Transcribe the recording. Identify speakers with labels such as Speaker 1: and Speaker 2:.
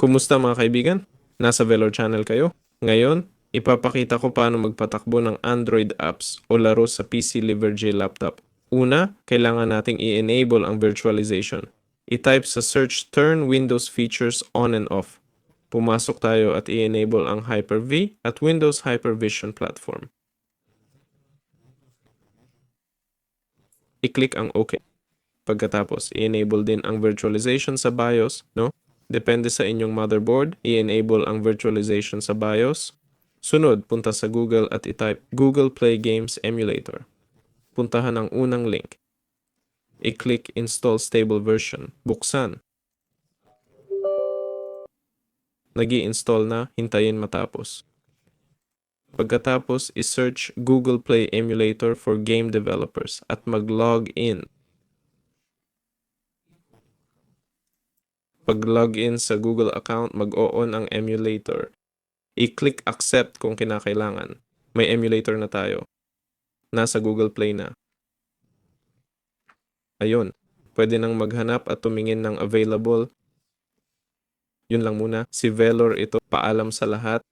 Speaker 1: Kumusta mga kaibigan? Nasa Velor Channel kayo? Ngayon, ipapakita ko paano magpatakbo ng Android apps o laro sa PC Liver J laptop. Una, kailangan nating i-enable ang virtualization. I-type sa search Turn Windows Features on and off. Pumasok tayo at i-enable ang Hyper-V at Windows Hypervision platform. I-click ang OK. Pagkatapos, i-enable din ang virtualization sa BIOS, no? Depende sa inyong motherboard, i-enable ang virtualization sa BIOS. Sunod, punta sa Google at i-type Google Play Games Emulator. Puntahan ang unang link. I-click Install Stable Version. Buksan. Nagi-install na, hintayin matapos. Pagkatapos, i-search Google Play Emulator for game developers at mag-log in. Pag login sa Google account, mag-o-on ang emulator. I-click accept kung kinakailangan. May emulator na tayo. Nasa Google Play na. Ayun. Pwede nang maghanap at tumingin ng available. Yun lang muna. Si Velor ito. Paalam sa lahat.